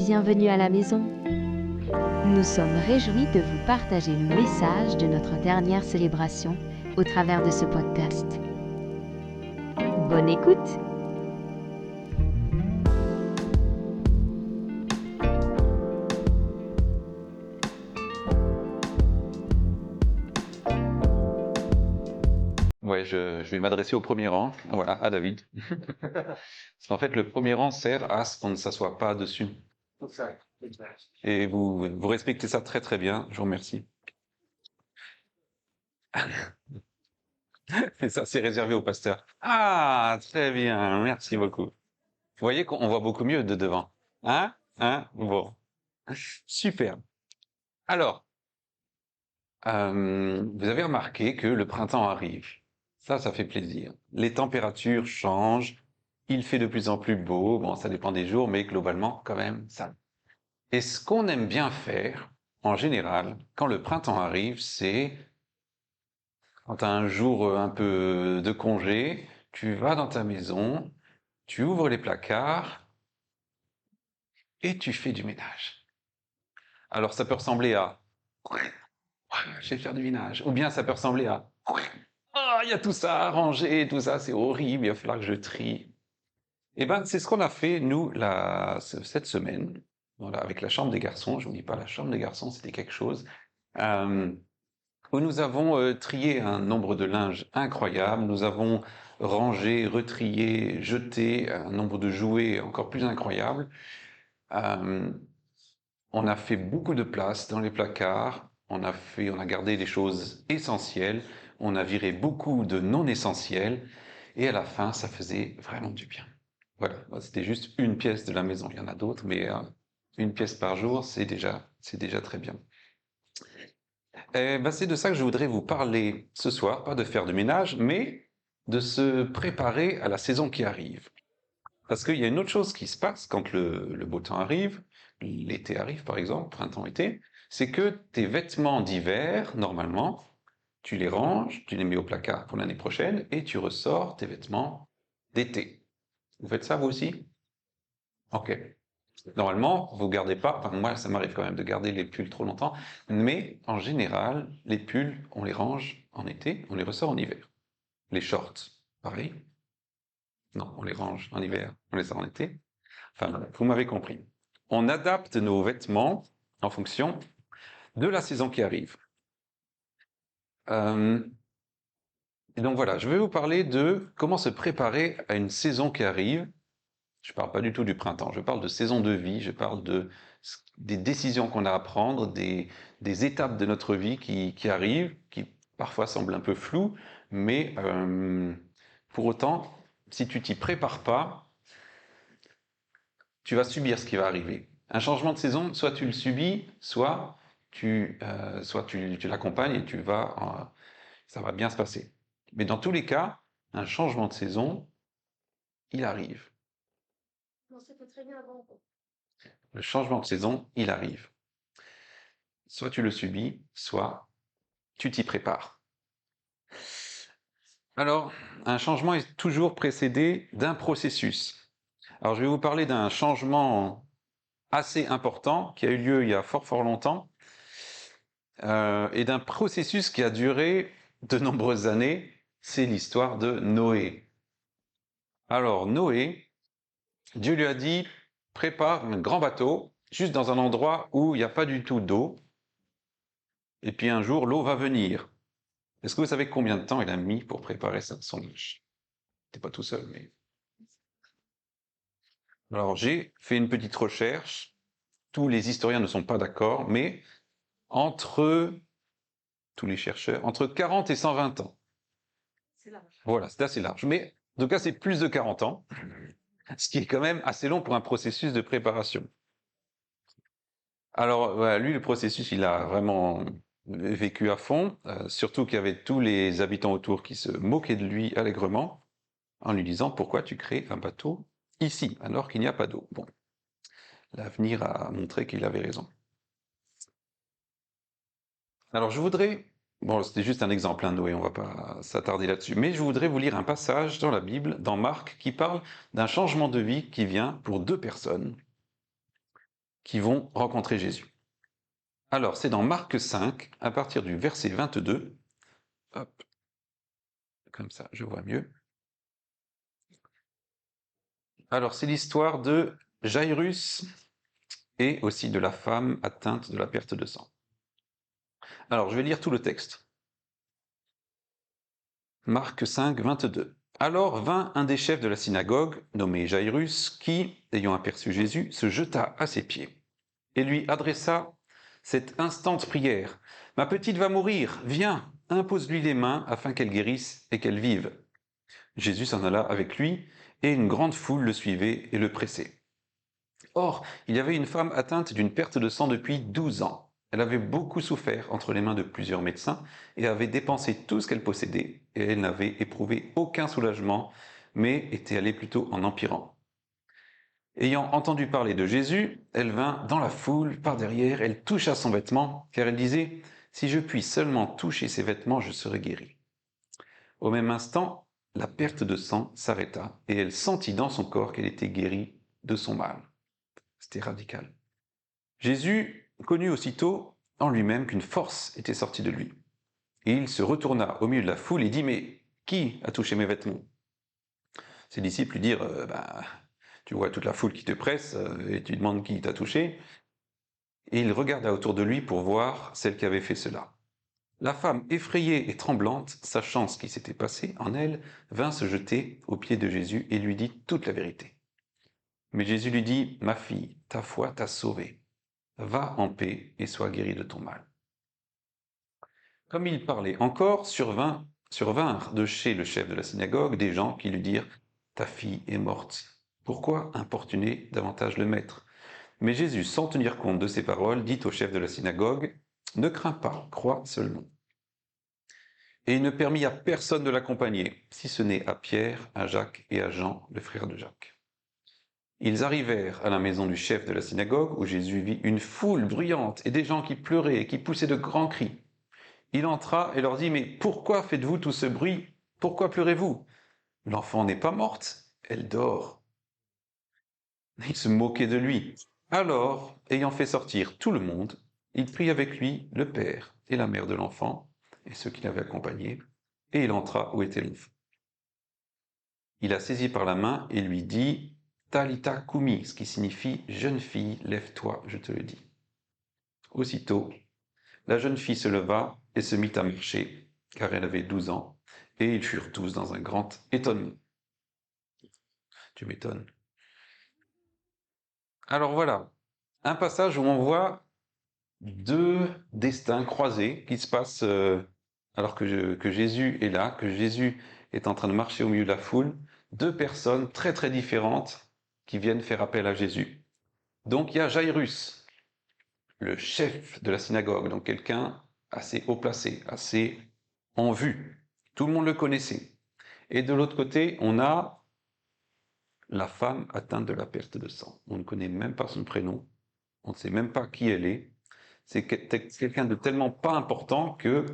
bienvenue à la maison. Nous sommes réjouis de vous partager le message de notre dernière célébration au travers de ce podcast. Bonne écoute! Ouais, je vais m'adresser au premier rang, voilà, à David. Parce qu'en fait, le premier rang sert à ce qu'on ne s'assoit pas dessus. Et vous respectez ça très très bien, je vous remercie. Et ça, c'est réservé au pasteur. Ah, très bien, merci beaucoup. Vous voyez qu'on voit beaucoup mieux de devant. Hein? Hein? Bon. Super. Alors, vous avez remarqué que le printemps arrive. Ça fait plaisir. Les températures changent. Il fait de plus en plus beau. Bon, ça dépend des jours, mais globalement, quand même, ça. Et ce qu'on aime bien faire, en général, quand le printemps arrive, c'est quand tu as un jour un peu de congé, tu vas dans ta maison, tu ouvres les placards et tu fais du ménage. Alors ça peut ressembler à je vais faire du ménage, ou bien ça peut ressembler à ah, il y a tout ça à ranger, tout ça, c'est horrible, il va falloir que je trie. Eh ben, c'est ce qu'on a fait, nous, cette semaine, voilà, avec la chambre des garçons. Je vous dis pas, la chambre des garçons, c'était quelque chose. Euh, où nous avons trié un nombre de linge incroyable, nous avons rangé, retrié, jeté un nombre de jouets encore plus incroyable. Euh, on a fait beaucoup de place dans les placards, on a gardé les choses essentielles, on a viré beaucoup de non essentiels, et à la fin, ça faisait vraiment du bien. Voilà, c'était juste une pièce de la maison, il y en a d'autres, mais une pièce par jour, c'est déjà très bien. C'est de ça que je voudrais vous parler ce soir, pas de faire du ménage, mais de se préparer à la saison qui arrive. Parce qu'il y a une autre chose qui se passe quand le beau temps arrive, l'été arrive par exemple, printemps-été, c'est que tes vêtements d'hiver, normalement, tu les ranges, tu les mets au placard pour l'année prochaine et tu ressors tes vêtements d'été. Vous faites ça vous aussi? Ok. Normalement, vous gardez pas, enfin moi ça m'arrive quand même de garder les pulls trop longtemps, mais en général, les pulls, on les range en été, on les ressort en hiver. Les shorts, pareil. Non, on les range en hiver, on les sort en été. Enfin, vous m'avez compris. On adapte nos vêtements en fonction de la saison qui arrive. Euh, et donc voilà, je vais vous parler de comment se préparer à une saison qui arrive. Je parle pas du tout du printemps, je parle de saison de vie, je parle des décisions qu'on a à prendre, des étapes de notre vie qui arrivent, qui parfois semblent un peu floues, mais pour autant, si tu t'y prépares pas, tu vas subir ce qui va arriver. Un changement de saison, soit tu le subis, soit tu l'accompagnes et ça va bien se passer. Mais dans tous les cas, un changement de saison, il arrive. Non, c'était très bien avant. Le changement de saison, il arrive. Soit tu le subis, soit tu t'y prépares. Alors, un changement est toujours précédé d'un processus. Alors, je vais vous parler d'un changement assez important qui a eu lieu il y a fort fort longtemps et d'un processus qui a duré de nombreuses années. C'est l'histoire de Noé. Alors, Noé, Dieu lui a dit, prépare un grand bateau juste dans un endroit où il n'y a pas du tout d'eau. Et puis un jour, l'eau va venir. Est-ce que vous savez combien de temps il a mis pour préparer son linge? T'es pas tout seul, mais... Alors, j'ai fait une petite recherche. Tous les historiens ne sont pas d'accord, mais entre tous les chercheurs, entre 40 et 120 ans. C'est large. Voilà, c'est assez large. Mais en tout cas, c'est plus de 40 ans, ce qui est quand même assez long pour un processus de préparation. Alors, voilà, lui, le processus, il a vraiment vécu à fond, surtout qu'il y avait tous les habitants autour qui se moquaient de lui allègrement, en lui disant pourquoi tu crées un bateau ici, alors qu'il n'y a pas d'eau. Bon, l'avenir a montré qu'il avait raison. Alors je voudrais, bon c'était juste un exemple, hein, Noé, on va pas s'attarder là-dessus, mais je voudrais vous lire un passage dans la Bible, dans Marc, qui parle d'un changement de vie qui vient pour deux personnes qui vont rencontrer Jésus. Alors, c'est dans Marc 5, à partir du verset 22. Hop, comme ça, je vois mieux. Alors, c'est l'histoire de Jairus et aussi de la femme atteinte de la perte de sang. Alors, je vais lire tout le texte. Marc 5, 22. Alors vint un des chefs de la synagogue, nommé Jairus, qui, ayant aperçu Jésus, se jeta à ses pieds et lui adressa cette instante prière. « Ma petite va mourir, viens, impose-lui les mains afin qu'elle guérisse et qu'elle vive. » Jésus s'en alla avec lui, et une grande foule le suivait et le pressait. Or, il y avait une femme atteinte d'une perte de sang depuis 12 ans. Elle avait beaucoup souffert entre les mains de plusieurs médecins et avait dépensé tout ce qu'elle possédait, et elle n'avait éprouvé aucun soulagement, mais était allée plutôt en empirant. Ayant entendu parler de Jésus, elle vint dans la foule, par derrière, elle toucha son vêtement, car elle disait « Si je puis seulement toucher ses vêtements, je serai guérie. » Au même instant, la perte de sang s'arrêta, et elle sentit dans son corps qu'elle était guérie de son mal. C'était radical. Jésus connut aussitôt en lui-même qu'une force était sortie de lui. Et il se retourna au milieu de la foule et dit « Mais qui a touché mes vêtements ?» Ses disciples lui dirent tu vois toute la foule qui te presse et tu demandes qui t'a touché. Et il regarda autour de lui pour voir celle qui avait fait cela. La femme, effrayée et tremblante, sachant ce qui s'était passé en elle, vint se jeter aux pieds de Jésus et lui dit toute la vérité. Mais Jésus lui dit « Ma fille, ta foi t'a sauvée. Va en paix et sois guérie de ton mal. » Comme il parlait encore, survinrent de chez le chef de la synagogue des gens qui lui dirent « Ta fille est morte. Pourquoi importuner davantage le maître ?» Mais Jésus, sans tenir compte de ces paroles, dit au chef de la synagogue « Ne crains pas, crois seulement. » Et il ne permit à personne de l'accompagner, si ce n'est à Pierre, à Jacques et à Jean, le frère de Jacques. Ils arrivèrent à la maison du chef de la synagogue, où Jésus vit une foule bruyante et des gens qui pleuraient et qui poussaient de grands cris. Il entra et leur dit « Mais pourquoi faites-vous tout ce bruit? Pourquoi pleurez-vous? L'enfant n'est pas morte, elle dort. » Ils se moquaient de lui. Alors, ayant fait sortir tout le monde, il prit avec lui le père et la mère de l'enfant et ceux qui l'avaient accompagné, et il entra où était l'enfant. Il la saisit par la main et lui dit « Talitha koumi », ce qui signifie « Jeune fille, lève-toi, je te le dis ». Aussitôt, la jeune fille se leva et se mit à marcher, car elle avait 12 ans, et ils furent tous dans un grand étonnement. Tu m'étonnes. Alors voilà, un passage où on voit deux destins croisés qui se passent alors que Jésus est là, que Jésus est en train de marcher au milieu de la foule, deux personnes très très différentes qui viennent faire appel à Jésus. Donc il y a Jairus, le chef de la synagogue, donc quelqu'un assez haut placé, assez en vue. Tout le monde le connaissait. Et de l'autre côté, on a la femme atteinte de la perte de sang. On ne connaît même pas son prénom, on ne sait même pas qui elle est. C'est quelqu'un de tellement pas important que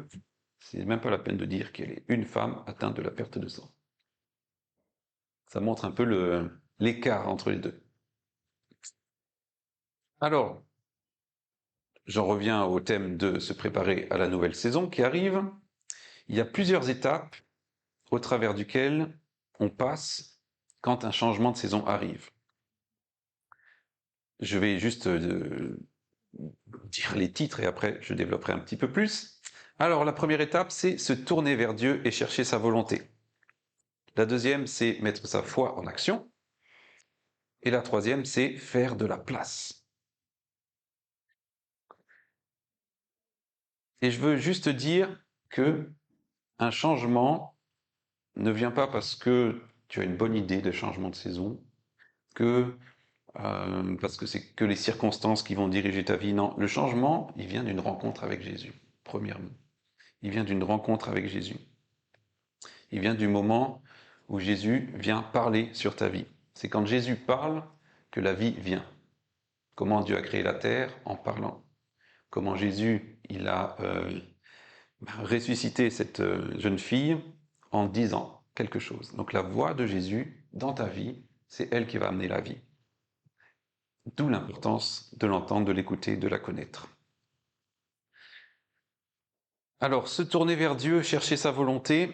c'est même pas la peine de dire qu'elle est une femme atteinte de la perte de sang. Ça montre un peu l'écart entre les deux. Alors, j'en reviens au thème de se préparer à la nouvelle saison qui arrive. Il y a plusieurs étapes au travers duquel on passe quand un changement de saison arrive. Je vais juste dire les titres et après je développerai un petit peu plus. Alors la première étape, c'est se tourner vers Dieu et chercher sa volonté. La deuxième, c'est mettre sa foi en action. Et la troisième, c'est faire de la place. Et je veux juste dire que un changement ne vient pas parce que tu as une bonne idée de changement de saison, parce que c'est que les circonstances qui vont diriger ta vie. Non, le changement, il vient d'une rencontre avec Jésus, premièrement. Il vient d'une rencontre avec Jésus. Il vient du moment où Jésus vient parler sur ta vie. C'est quand Jésus parle que la vie vient. Comment Dieu a créé la terre? En parlant. Comment Jésus il a ressuscité cette jeune fille en disant quelque chose. Donc la voix de Jésus dans ta vie, c'est elle qui va amener la vie. D'où l'importance de l'entendre, de l'écouter, de la connaître. Alors, se tourner vers Dieu, chercher sa volonté.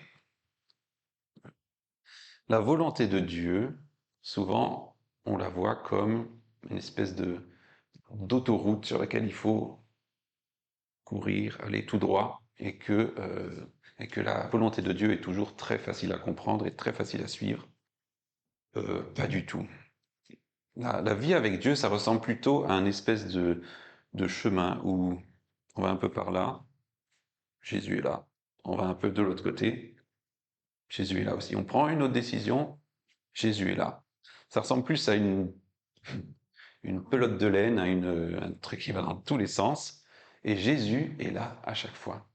La volonté de Dieu, souvent, on la voit comme une espèce d'autoroute sur laquelle il faut courir, aller tout droit, et que la volonté de Dieu est toujours très facile à comprendre et très facile à suivre. Pas du tout. La vie avec Dieu, ça ressemble plutôt à un espèce de chemin où on va un peu par là, Jésus est là. On va un peu de l'autre côté, Jésus est là aussi. On prend une autre décision, Jésus est là. Ça ressemble plus à une pelote de laine, à un truc qui va dans tous les sens, et Jésus est là à chaque fois.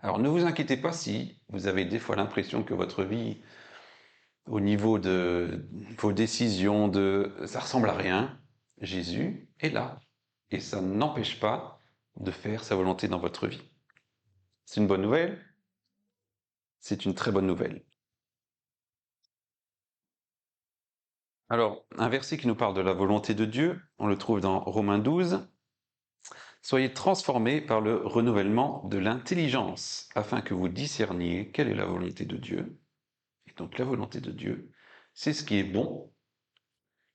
Alors ne vous inquiétez pas si vous avez des fois l'impression que votre vie, au niveau de vos décisions, ça ressemble à rien. Jésus est là, et ça n'empêche pas de faire sa volonté dans votre vie. C'est une bonne nouvelle? C'est une très bonne nouvelle. Alors, un verset qui nous parle de la volonté de Dieu, on le trouve dans Romains 12. Soyez transformés par le renouvellement de l'intelligence, afin que vous discerniez quelle est la volonté de Dieu. Et donc la volonté de Dieu, c'est ce qui est bon,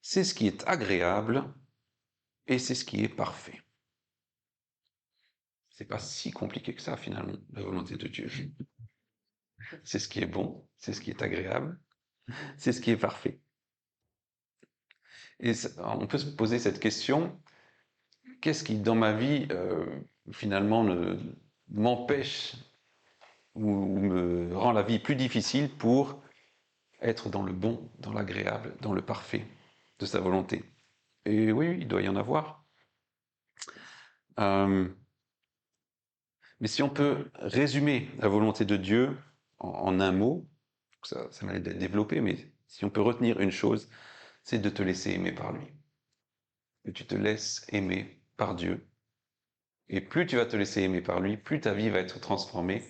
c'est ce qui est agréable, et c'est ce qui est parfait. C'est pas si compliqué que ça finalement, la volonté de Dieu. C'est ce qui est bon, c'est ce qui est agréable, c'est ce qui est parfait. Et on peut se poser cette question, qu'est-ce qui dans ma vie finalement m'empêche ou me rend la vie plus difficile pour être dans le bon, dans l'agréable, dans le parfait de sa volonté? Et oui, il doit y en avoir. Mais si on peut résumer la volonté de Dieu en un mot, ça m'a d'être développé, mais si on peut retenir une chose, c'est de te laisser aimer par lui. Que tu te laisses aimer par Dieu. Et plus tu vas te laisser aimer par lui, plus ta vie va être transformée,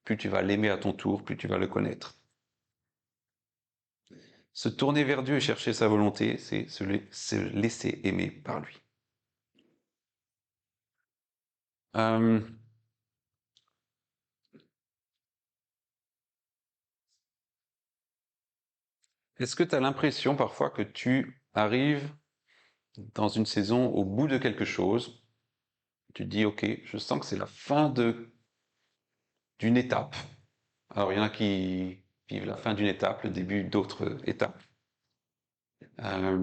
plus tu vas l'aimer à ton tour, plus tu vas le connaître. Se tourner vers Dieu et chercher sa volonté, c'est se laisser aimer par lui. Euh, Est-ce que tu as l'impression parfois que tu arrives dans une saison au bout de quelque chose? Tu te dis, ok, je sens que c'est la fin d'une étape. Alors il y en a qui vivent la fin d'une étape, le début d'autres étapes. Alors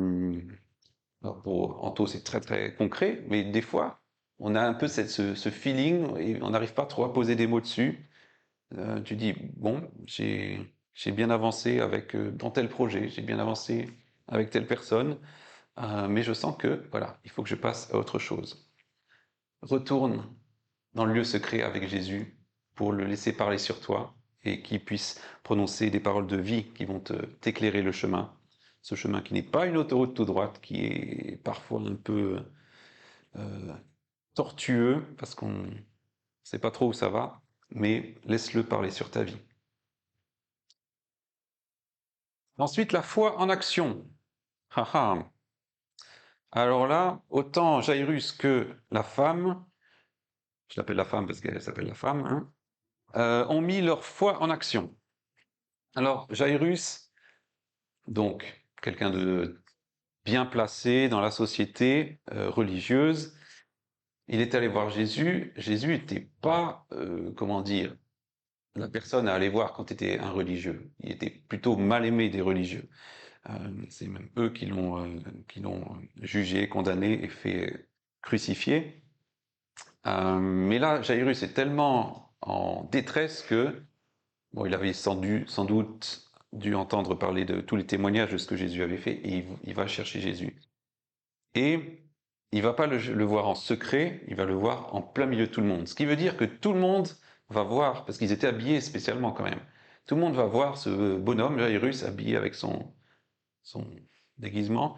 pour Anto, c'est très très concret, mais des fois, on a un peu ce feeling et on n'arrive pas trop à poser des mots dessus. Tu dis, bon, j'ai bien avancé dans tel projet, j'ai bien avancé avec telle personne, mais je sens que, voilà, il faut que je passe à autre chose. Retourne dans le lieu secret avec Jésus pour le laisser parler sur toi et qu'il puisse prononcer des paroles de vie qui vont t'éclairer le chemin. Ce chemin qui n'est pas une autoroute tout droite, qui est parfois un peu tortueux parce qu'on ne sait pas trop où ça va, mais laisse-le parler sur ta vie. Ensuite, la foi en action. Haha. Alors là, autant Jairus que la femme, je l'appelle la femme parce qu'elle s'appelle la femme, hein, ont mis leur foi en action. Alors, Jairus, donc quelqu'un de bien placé dans la société religieuse, il est allé voir Jésus. Jésus n'était pas, comment dire, la personne à aller voir quand était un religieux. Il était plutôt mal aimé des religieux. C'est même eux qui l'ont jugé, condamné et fait crucifier. Mais là, Jairus est tellement en détresse que, bon, il avait sans doute dû entendre parler de tous les témoignages de ce que Jésus avait fait, et il va chercher Jésus. Et il va pas le voir en secret, il va le voir en plein milieu de tout le monde. Ce qui veut dire que tout le monde va voir, parce qu'ils étaient habillés spécialement quand même, tout le monde va voir ce bonhomme, Jairus, habillé avec son déguisement,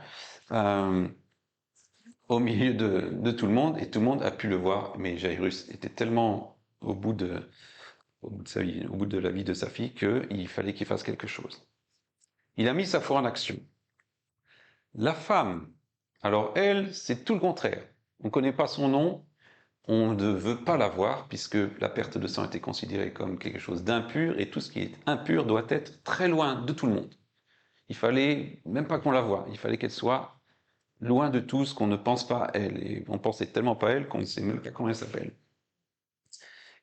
au milieu de tout le monde, et tout le monde a pu le voir, mais Jairus était tellement au bout de sa vie, au bout de la vie de sa fille, qu'il fallait qu'il fasse quelque chose. Il a mis sa foi en action. La femme Alors elle, c'est tout le contraire. On ne connaît pas son nom, on ne veut pas la voir, puisque la perte de sang était considérée comme quelque chose d'impur, et tout ce qui est impur doit être très loin de tout le monde. Il fallait même pas qu'on la voie, il fallait qu'elle soit loin de tout ce qu'on ne pense pas à elle. Et on pensait tellement pas à elle qu'on ne sait même pas comment elle s'appelle.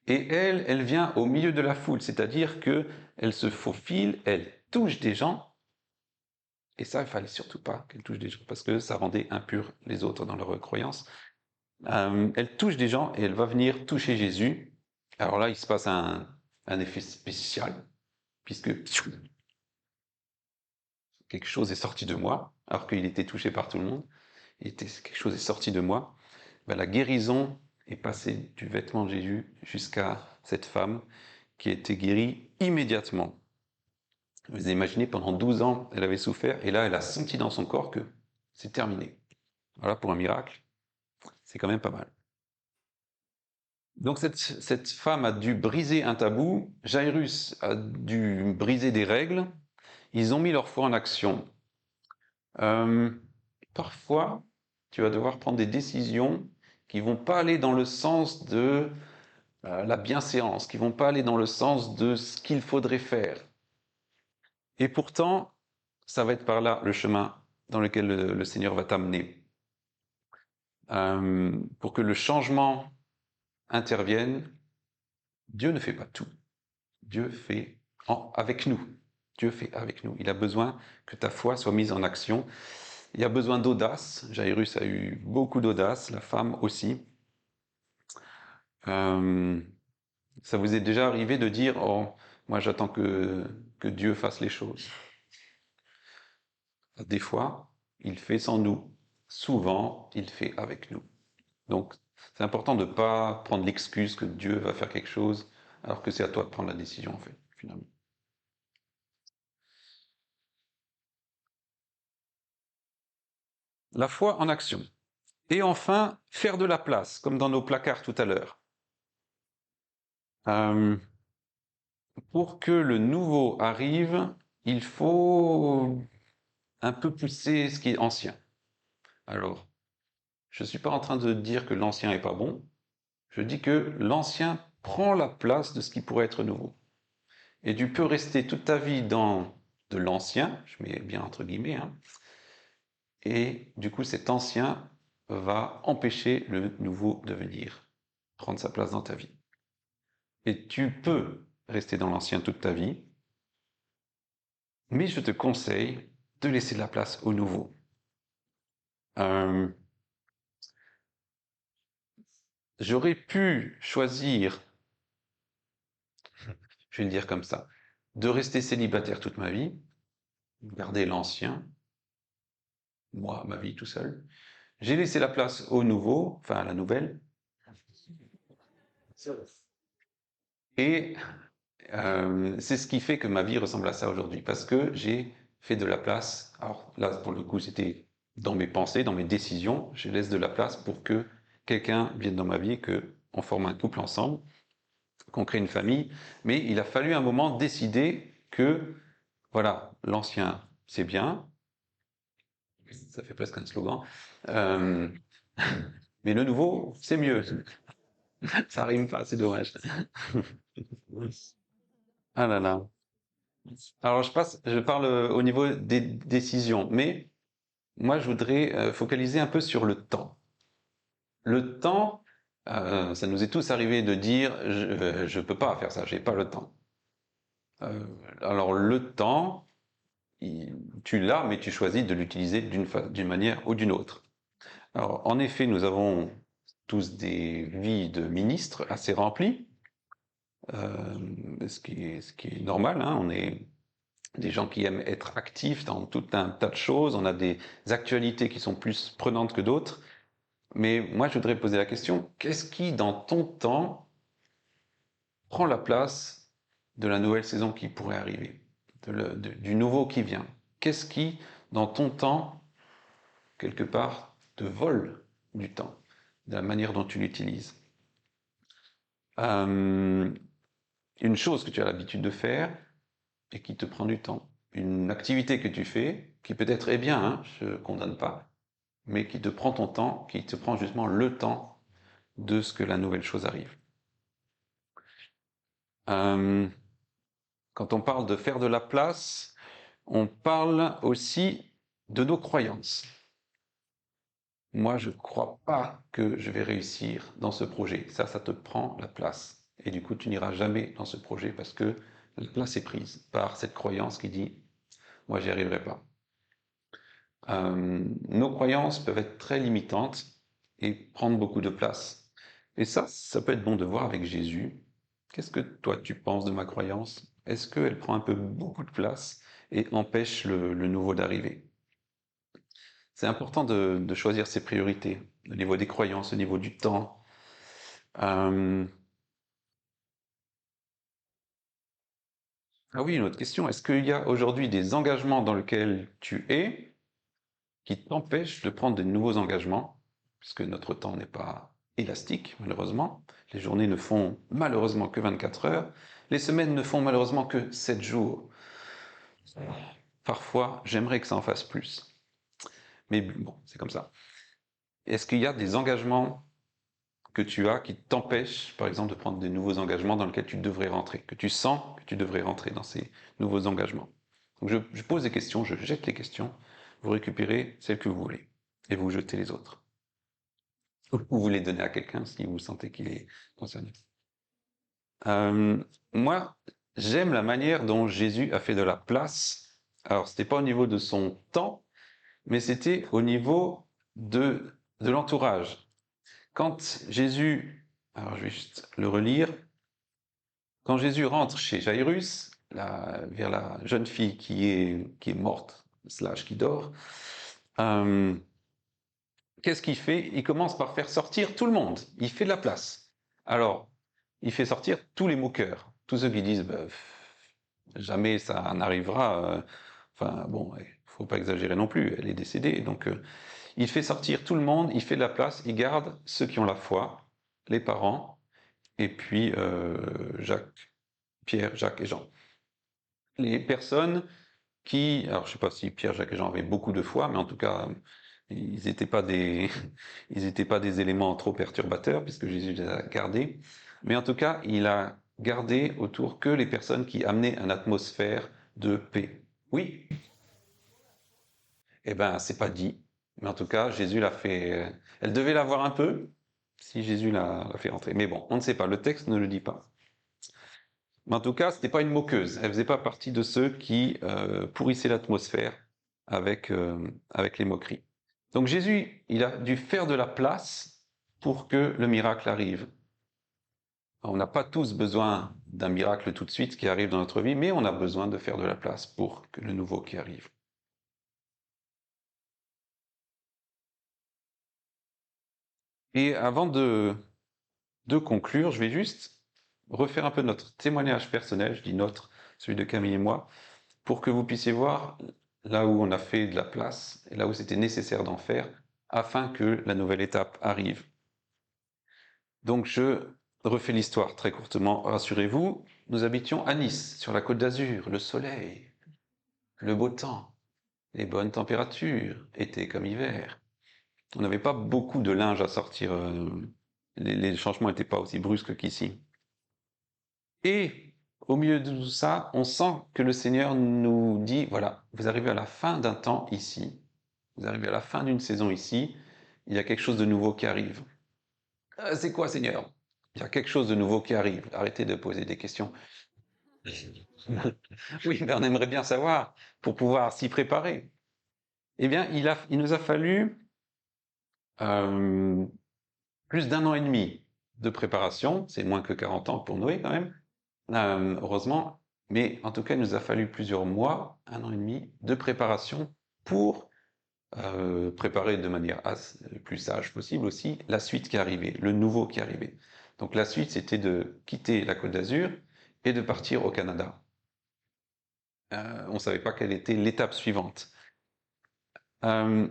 Et elle, elle vient au milieu de la foule, c'est-à-dire que elle se faufile, elle touche des gens, et ça, il fallait surtout pas qu'elle touche des gens, parce que ça rendait impurs les autres dans leur croyance. Elle touche des gens et elle va venir toucher Jésus. Alors là, il se passe un effet spécial, puisque quelque chose est sorti de moi, alors qu'il était touché par tout le monde. Quelque chose est sorti de moi. Ben, la guérison est passée du vêtement de Jésus jusqu'à cette femme qui a été guérie immédiatement. Vous imaginez, pendant 12 ans, elle avait souffert, et là, elle a senti dans son corps que c'est terminé. Voilà, pour un miracle, c'est quand même pas mal. Donc cette femme a dû briser un tabou, Jairus a dû briser des règles, ils ont mis leur foi en action. Parfois, tu vas devoir prendre des décisions qui vont pas aller dans le sens de la bienséance, qui vont pas aller dans le sens de ce qu'il faudrait faire. Et pourtant, ça va être par là le chemin dans lequel le Seigneur va t'amener. Pour que le changement intervienne, Dieu ne fait pas tout. Dieu fait avec nous. Dieu fait avec nous. Il a besoin que ta foi soit mise en action. Il y a besoin d'audace. Jairus a eu beaucoup d'audace, la femme aussi. Ça vous est déjà arrivé de dire « Oh, moi j'attends que Dieu fasse les choses ». Des fois, il fait sans nous. Souvent, il fait avec nous. Donc, c'est important de ne pas prendre l'excuse que Dieu va faire quelque chose, alors que c'est à toi de prendre la décision, en fait, finalement. La foi en action. Et enfin, faire de la place, comme dans nos placards tout à l'heure. Pour que le nouveau arrive, il faut un peu pousser ce qui est ancien. Alors, je ne suis pas en train de dire que l'ancien n'est pas bon, je dis que l'ancien prend la place de ce qui pourrait être nouveau. Et tu peux rester toute ta vie dans de l'ancien, je mets bien entre guillemets, hein, et du coup cet ancien va empêcher le nouveau de venir prendre sa place dans ta vie. Et tu peux rester dans l'ancien toute ta vie, mais je te conseille de laisser de la place au nouveau. J'aurais pu choisir, je vais le dire comme ça, de rester célibataire toute ma vie, garder l'ancien, moi, ma vie tout seul. J'ai laissé la place au nouveau, enfin à la nouvelle, et c'est ce qui fait que ma vie ressemble à ça aujourd'hui, parce que j'ai fait de la place. Alors là, pour le coup, c'était dans mes pensées, dans mes décisions, je laisse de la place pour que quelqu'un vienne dans ma vie, que on forme un couple ensemble, qu'on crée une famille. Mais il a fallu un moment décider que, voilà, l'ancien, c'est bien, ça fait presque un slogan, euh, mais le nouveau, c'est mieux. Ça rime pas, c'est dommage. Ah là là. Alors je parle au niveau des décisions, mais moi je voudrais focaliser un peu sur le temps. Le temps, ça nous est tous arrivé de dire je peux pas faire ça, j'ai pas le temps. Alors le temps, tu l'as, mais tu choisis de l'utiliser d'une manière ou d'une autre. Alors en effet, nous avons tous des vies de ministres assez remplies, ce qui est normal, hein, on est des gens qui aiment être actifs dans tout un tas de choses, on a des actualités qui sont plus prenantes que d'autres, mais moi je voudrais poser la question, qu'est-ce qui dans ton temps prend la place de la nouvelle saison qui pourrait arriver, du nouveau qui vient? Qu'est-ce qui dans ton temps, quelque part, te vole du temps, de la manière dont tu l'utilises? Une chose que tu as l'habitude de faire et qui te prend du temps. Une activité que tu fais, qui peut-être est bien, hein, je ne condamne pas, mais qui te prend ton temps, qui te prend justement le temps de ce que la nouvelle chose arrive. Euh, Quand on parle de faire de la place, on parle aussi de nos croyances. Moi, je ne crois pas que je vais réussir dans ce projet. Ça te prend la place. Et du coup, tu n'iras jamais dans ce projet parce que la place est prise par cette croyance qui dit, moi, j'y arriverai pas. Nos croyances peuvent être très limitantes et prendre beaucoup de place. Et ça peut être bon de voir avec Jésus. Qu'est-ce que toi, tu penses de ma croyance? Est-ce qu'elle prend un peu beaucoup de place et empêche le nouveau d'arriver? C'est important de choisir ses priorités, au niveau des croyances, au niveau du temps. Euh, Ah oui, une autre question. Est-ce qu'il y a aujourd'hui des engagements dans lesquels tu es qui t'empêchent de prendre de nouveaux engagements? Puisque notre temps n'est pas élastique, malheureusement. Les journées ne font malheureusement que 24 heures. Les semaines ne font malheureusement que 7 jours. Parfois, j'aimerais que ça en fasse plus. Mais bon, c'est comme ça. Est-ce qu'il y a des engagements que tu as qui t'empêchent, par exemple, de prendre de nouveaux engagements dans lesquels tu devrais rentrer, que tu sens que tu devrais rentrer dans ces nouveaux engagements? Donc je pose des questions, je jette les questions, vous récupérez celles que vous voulez et vous jetez les autres. Ou vous les donnez à quelqu'un si vous sentez qu'il est concerné. Moi, j'aime la manière dont Jésus a fait de la place. Alors, c'était pas au niveau de son temps, mais c'était au niveau de l'entourage. Quand Jésus, alors je vais juste le relire, quand Jésus rentre chez Jairus, vers la jeune fille qui est morte, slash qui dort, euh, qu'est-ce qu'il fait? Il commence par faire sortir tout le monde. Il fait de la place. Alors, il fait sortir tous les moqueurs, tous ceux qui disent bah, jamais ça n'arrivera. Enfin bon, il faut pas exagérer non plus. Elle est décédée, donc il fait sortir tout le monde. Il fait de la place. Il garde ceux qui ont la foi, les parents, et puis Jacques, Pierre, Jacques et Jean. Les personnes qui, alors je sais pas si Pierre, Jacques et Jean avaient beaucoup de foi, mais en tout cas, ils n'étaient pas des, ils étaient pas des éléments trop perturbateurs puisque Jésus les a gardés. Mais en tout cas, il a gardé autour que les personnes qui amenaient une atmosphère de paix. Oui, eh ben, c'est pas dit. Mais en tout cas, Jésus l'a fait, elle devait l'avoir un peu si Jésus l'a fait entrer. Mais bon, on ne sait pas. Le texte ne le dit pas. Mais en tout cas, c'était pas une moqueuse. Elle faisait pas partie de ceux qui pourrissaient l'atmosphère avec les moqueries. Donc Jésus, il a dû faire de la place pour que le miracle arrive. On n'a pas tous besoin d'un miracle tout de suite qui arrive dans notre vie, mais on a besoin de faire de la place pour que le nouveau qui arrive. Et avant de conclure, je vais juste refaire un peu notre témoignage personnel, je dis notre, celui de Camille et moi, pour que vous puissiez voir là où on a fait de la place et là où c'était nécessaire d'en faire afin que la nouvelle étape arrive. Donc je refais l'histoire très courtement, rassurez-vous, nous habitions à Nice, sur la Côte d'Azur, le soleil, le beau temps, les bonnes températures, été comme hiver. On n'avait pas beaucoup de linge à sortir, les changements n'étaient pas aussi brusques qu'ici. Et au milieu de tout ça, on sent que le Seigneur nous dit, voilà, vous arrivez à la fin d'un temps ici, vous arrivez à la fin d'une saison ici, il y a quelque chose de nouveau qui arrive. C'est quoi, Seigneur? Il y a quelque chose de nouveau qui arrive. Arrêtez de poser des questions. Oui, mais on aimerait bien savoir pour pouvoir s'y préparer. Eh bien, il nous a fallu euh, plus d'un an et demi de préparation. C'est moins que 40 ans pour Noé quand même, heureusement. Mais en tout cas, il nous a fallu plusieurs mois, un an et demi de préparation pour préparer de manière le plus sage possible aussi la suite qui arrivait, le nouveau qui arrivait. Donc la suite, c'était de quitter la Côte d'Azur et de partir au Canada. On ne savait pas quelle était l'étape suivante. Euh,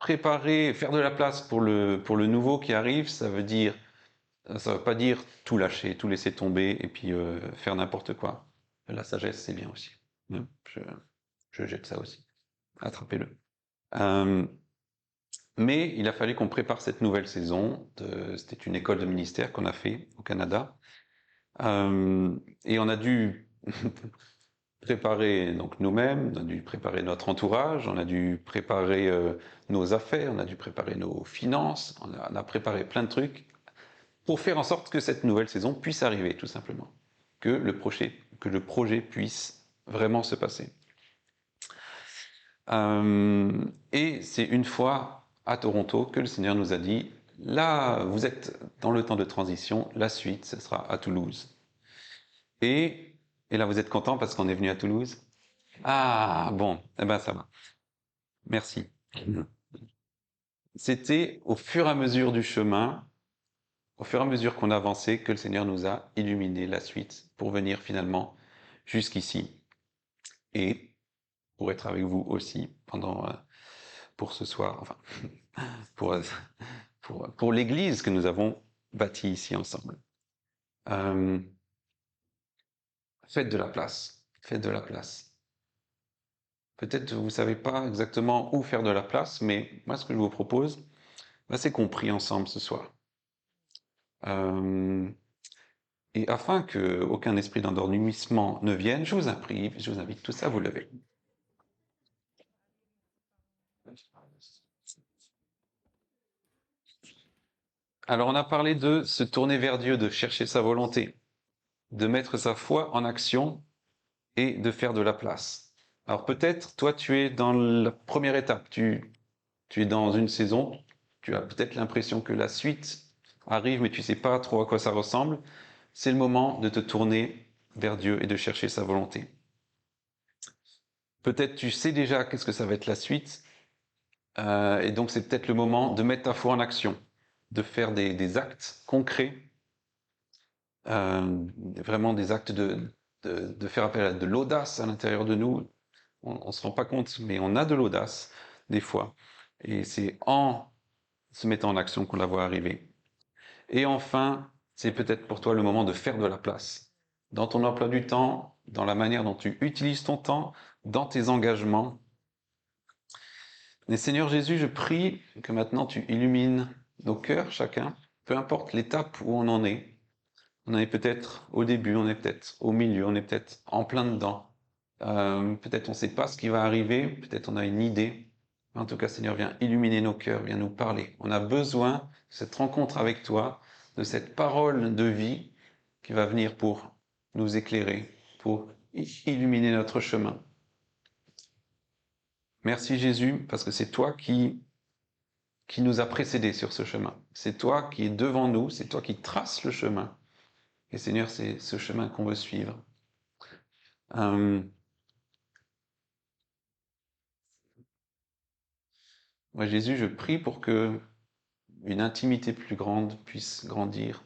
Préparer, faire de la place pour le nouveau qui arrive, ça veut pas dire tout lâcher, tout laisser tomber et puis faire n'importe quoi. La sagesse, c'est bien aussi. Je jette ça aussi. Attrapez-le. Euh, Mais il a fallu qu'on prépare cette nouvelle saison. C'était une école de ministère qu'on a fait au Canada. Et on a dû préparer donc nous-mêmes, on a dû préparer notre entourage, on a dû préparer nos affaires, on a dû préparer nos finances, on a préparé plein de trucs pour faire en sorte que cette nouvelle saison puisse arriver, tout simplement. Que le projet puisse vraiment se passer. Et c'est une fois à Toronto que le Seigneur nous a dit, là, vous êtes dans le temps de transition, la suite, ce sera à Toulouse. Et là, vous êtes content parce qu'on est venu à Toulouse? Ah, bon, eh ben ça va. Merci. C'était au fur et à mesure du chemin, au fur et à mesure qu'on avançait, que le Seigneur nous a illuminé la suite pour venir finalement jusqu'ici. Et pour être avec vous aussi pour ce soir, enfin, pour, pour l'église que nous avons bâtie ici ensemble. Faites de la place. Faites de la place. Peut-être vous savez pas exactement où faire de la place, mais moi ce que je vous propose, c'est qu'on prie ensemble ce soir. Et afin que aucun esprit d'endormissement ne vienne, je vous invite tous à vous lever. Alors on a parlé de se tourner vers Dieu, de chercher sa volonté, de mettre sa foi en action et de faire de la place. Alors peut-être, toi, tu es dans la première étape, tu es dans une saison, tu as peut-être l'impression que la suite arrive, mais tu sais pas trop à quoi ça ressemble. C'est le moment de te tourner vers Dieu et de chercher sa volonté. Peut-être tu sais déjà qu'est-ce que ça va être la suite, et donc c'est peut-être le moment de mettre ta foi en action, de faire des actes concrets, vraiment des actes de faire appel à de l'audace à l'intérieur de nous. On se rend pas compte, mais on a de l'audace des fois, et c'est en se mettant en action qu'on la voit arriver. Et enfin, c'est peut-être pour toi le moment de faire de la place. Dans ton emploi du temps, dans la manière dont tu utilises ton temps, dans tes engagements. Mais Seigneur Jésus, je prie que maintenant tu illumines nos cœurs, chacun, peu importe l'étape où on en est. On en est peut-être au début, on est peut-être au milieu, on est peut-être en plein dedans. Peut-être on ne sait pas ce qui va arriver, peut-être on a une idée. En tout cas, Seigneur, viens illuminer nos cœurs, viens nous parler. On a besoin de cette rencontre avec toi, de cette parole de vie qui va venir pour nous éclairer, pour illuminer notre chemin. Merci Jésus, parce que c'est toi qui nous a précédés sur ce chemin. C'est toi qui es devant nous, c'est toi qui traces le chemin. Et Seigneur, c'est ce chemin qu'on veut suivre. Moi, Jésus, je prie pour que une intimité plus grande puisse grandir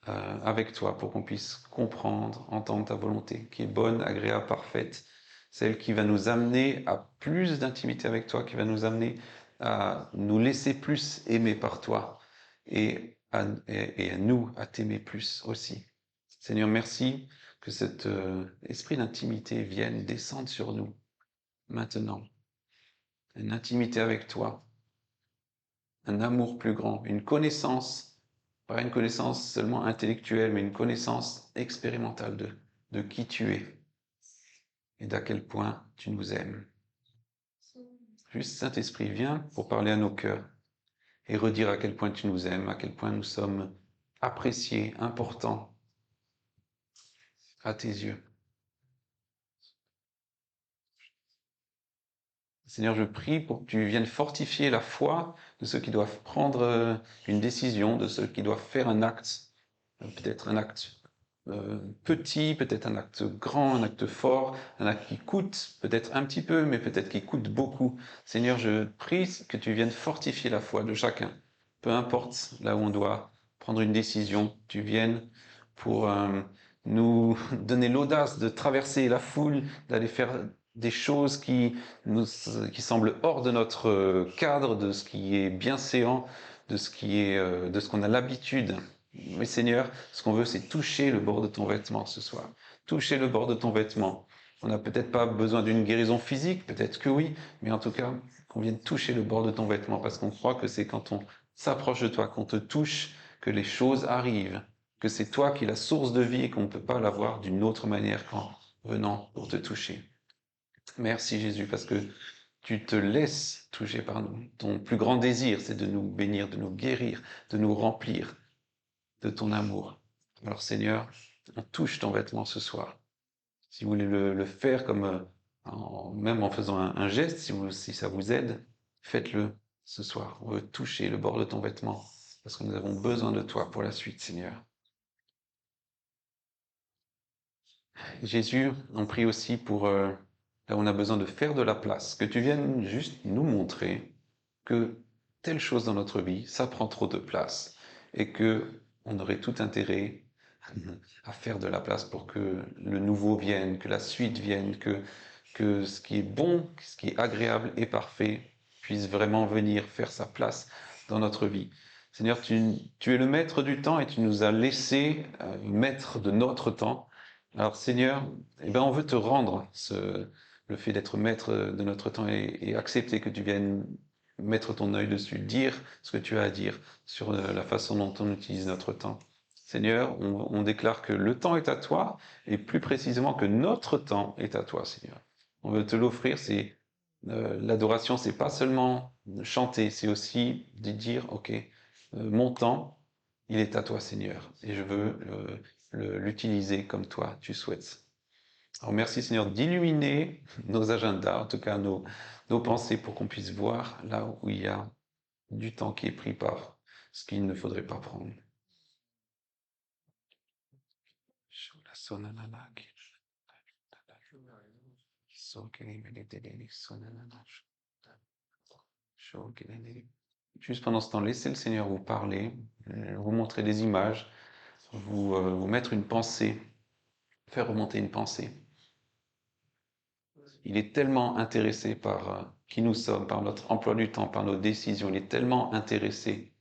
avec toi, pour qu'on puisse comprendre, entendre ta volonté, qui est bonne, agréable, parfaite, celle qui va nous amener à plus d'intimité avec toi, qui va nous amener à nous laisser plus aimer par toi et à nous à t'aimer plus aussi. Seigneur, merci que cet esprit d'intimité vienne descendre sur nous maintenant. Une intimité avec toi, un amour plus grand, une connaissance, pas une connaissance seulement intellectuelle, mais une connaissance expérimentale de qui tu es et d'à quel point tu nous aimes. Juste Saint-Esprit, viens pour parler à nos cœurs et redire à quel point tu nous aimes, à quel point nous sommes appréciés, importants à tes yeux. Seigneur, je prie pour que tu viennes fortifier la foi de ceux qui doivent prendre une décision, de ceux qui doivent faire un acte, peut-être un acte petit, peut-être un acte grand, un acte fort, un acte qui coûte peut-être un petit peu, mais peut-être qui coûte beaucoup. Seigneur, je prie que tu viennes fortifier la foi de chacun, peu importe là où on doit prendre une décision, tu viennes pour nous donner l'audace de traverser la foule, d'aller faire des choses qui semblent hors de notre cadre, de ce qui est bienséant, de ce qu'on a l'habitude. Mais Seigneur, ce qu'on veut, c'est toucher le bord de ton vêtement ce soir. Toucher le bord de ton vêtement. On n'a peut-être pas besoin d'une guérison physique, peut-être que oui, mais en tout cas, qu'on vienne toucher le bord de ton vêtement, parce qu'on croit que c'est quand on s'approche de toi, qu'on te touche, que les choses arrivent, que c'est toi qui es la source de vie et qu'on ne peut pas l'avoir d'une autre manière qu'en venant pour te toucher. Merci Jésus, parce que tu te laisses toucher par nous. Ton plus grand désir, c'est de nous bénir, de nous guérir, de nous remplir de ton amour. Alors Seigneur, on touche ton vêtement ce soir. Si vous voulez le faire comme même en faisant un geste, si ça vous aide, faites-le ce soir. On veut toucher le bord de ton vêtement parce que nous avons besoin de toi pour la suite, Seigneur. Jésus, on prie aussi pour là où on a besoin de faire de la place, que tu viennes juste nous montrer que telle chose dans notre vie, ça prend trop de place et que on aurait tout intérêt à faire de la place pour que le nouveau vienne, que la suite vienne, que ce qui est bon, ce qui est agréable et parfait puisse vraiment venir faire sa place dans notre vie. Seigneur, tu es le maître du temps et tu nous as laissé maître de notre temps. Alors Seigneur, eh ben, on veut te rendre le fait d'être maître de notre temps et accepter que tu viennes mettre ton œil dessus, dire ce que tu as à dire sur la façon dont on utilise notre temps. Seigneur, on déclare que le temps est à toi et plus précisément que notre temps est à toi, Seigneur. On veut te l'offrir, c'est l'adoration, c'est pas seulement chanter, c'est aussi de dire, ok, mon temps, il est à toi, Seigneur, et je veux l'utiliser comme toi tu souhaites. Alors merci Seigneur d'illuminer nos agendas, en tout cas nos pensées pour qu'on puisse voir là où il y a du temps qui est pris par ce qu'il ne faudrait pas prendre. Juste pendant ce temps, laissez le Seigneur vous parler, vous montrer des images, vous mettre une pensée, faire remonter une pensée. Il est tellement intéressé par qui nous sommes, par notre emploi du temps, par nos décisions. Il est tellement intéressé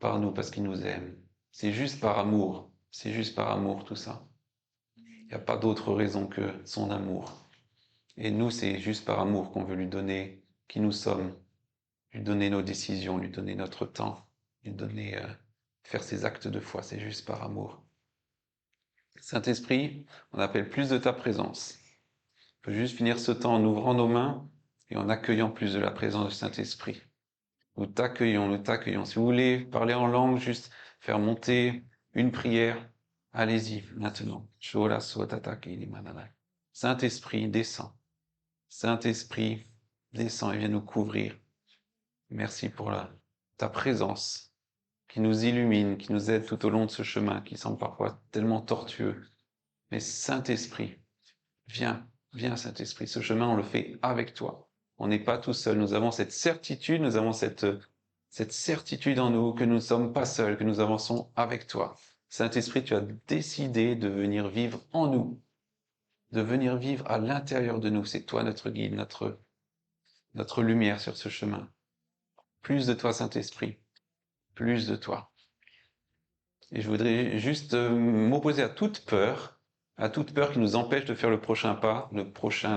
par nous parce qu'il nous aime. C'est juste par amour. C'est juste par amour tout ça. Il n'y a pas d'autre raison que son amour. Et nous, c'est juste par amour qu'on veut lui donner qui nous sommes, lui donner nos décisions, lui donner notre temps, lui donner faire ses actes de foi. C'est juste par amour. Saint-Esprit, on appelle plus de ta présence. On peut juste finir ce temps en ouvrant nos mains et en accueillant plus de la présence du Saint-Esprit. Nous t'accueillons, nous t'accueillons. Si vous voulez parler en langue, juste faire monter une prière, allez-y maintenant. Saint-Esprit, descends. Saint-Esprit, descends et viens nous couvrir. Merci pour ta présence qui nous illumine, qui nous aide tout au long de ce chemin qui semble parfois tellement tortueux. Mais Saint-Esprit, viens, viens Saint-Esprit. Ce chemin, on le fait avec toi. On n'est pas tout seul. Nous avons cette certitude, nous avons cette certitude en nous que nous ne sommes pas seuls, que nous avançons avec toi. Saint-Esprit, tu as décidé de venir vivre en nous, de venir vivre à l'intérieur de nous. C'est toi notre guide, notre lumière sur ce chemin. Plus de toi, Saint-Esprit. Plus de toi. Et je voudrais juste m'opposer à toute peur qui nous empêche de faire le prochain pas, la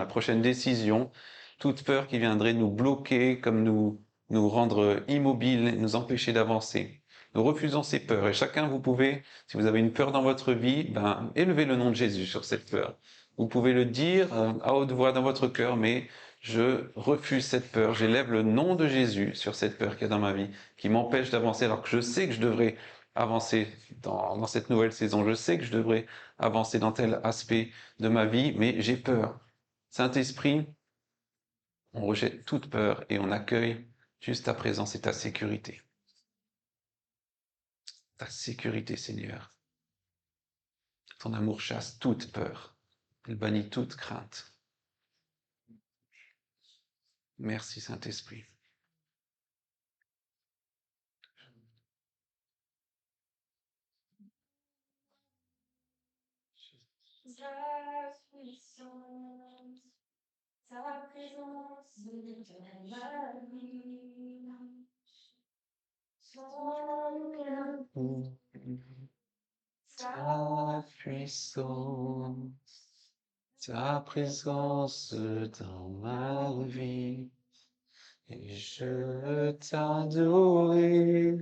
prochaine décision, toute peur qui viendrait nous bloquer, comme nous rendre immobiles, nous empêcher d'avancer. Nous refusons ces peurs et chacun, vous pouvez, si vous avez une peur dans votre vie, élevez le nom de Jésus sur cette peur. Vous pouvez le dire à haute voix dans votre cœur, mais je refuse cette peur, j'élève le nom de Jésus sur cette peur qu'il y a dans ma vie, qui m'empêche d'avancer alors que je sais que je devrais avancer dans cette nouvelle saison. Je sais que je devrais avancer dans tel aspect de ma vie, mais j'ai peur. Saint-Esprit, on rejette toute peur et on accueille juste ta présence et ta sécurité. Ta sécurité, Seigneur. Ton amour chasse toute peur. Il bannit toute crainte. Merci, Saint-Esprit. Ta puissance, ta présence dans ma vie. Ton cœur, Ta puissance, ta présence dans ma vie. Et je veux t'adorer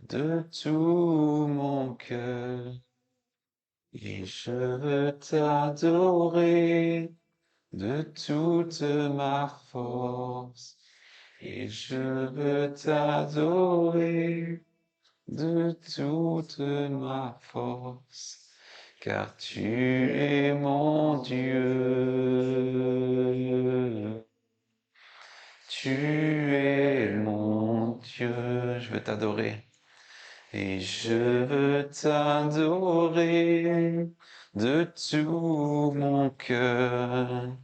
de tout mon cœur. Et je veux t'adorer de toute ma force. Et je veux t'adorer de toute ma force, car tu es mon Dieu. Tu es mon Dieu. Je veux t'adorer. Et je veux t'adorer de tout mon cœur.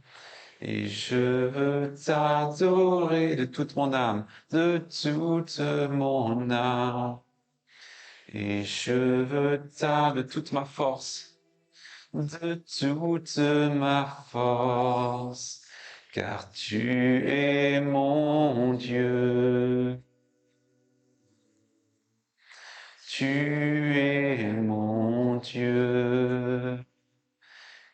Et je veux t'adorer de toute mon âme, de toute mon âme. Et je veux de toute ma force, de toute ma force, car tu es mon Dieu. Tu es mon Dieu,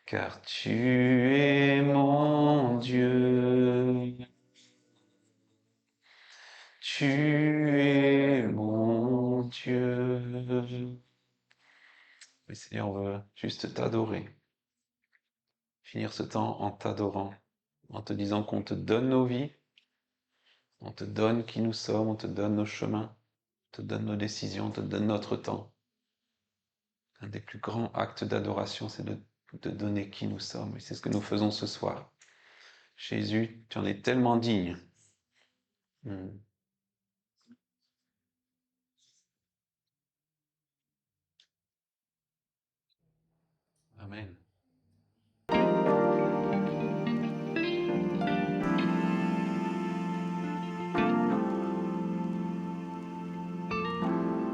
car tu es mon Dieu. Tu es mon Dieu. Oui, Seigneur, on veut juste t'adorer. Finir ce temps en t'adorant, en te disant qu'on te donne nos vies, on te donne qui nous sommes, on te donne nos chemins, on te donne nos décisions, on te donne notre temps. Un des plus grands actes d'adoration, c'est de donner qui nous sommes. Et c'est ce que nous faisons ce soir. Jésus, tu en es tellement digne. Amen.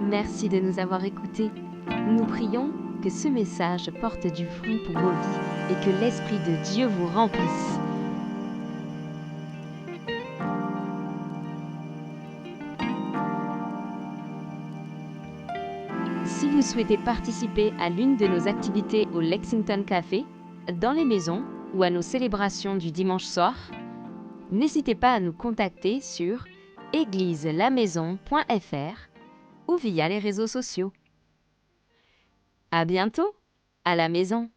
Merci de nous avoir écoutés. Nous prions que ce message porte du fruit pour vos vies et que l'Esprit de Dieu vous remplisse. Si vous souhaitez participer à l'une de nos activités au Lexington Café, dans les maisons ou à nos célébrations du dimanche soir, n'hésitez pas à nous contacter sur égliselamaison.fr ou via les réseaux sociaux. À bientôt, à la maison!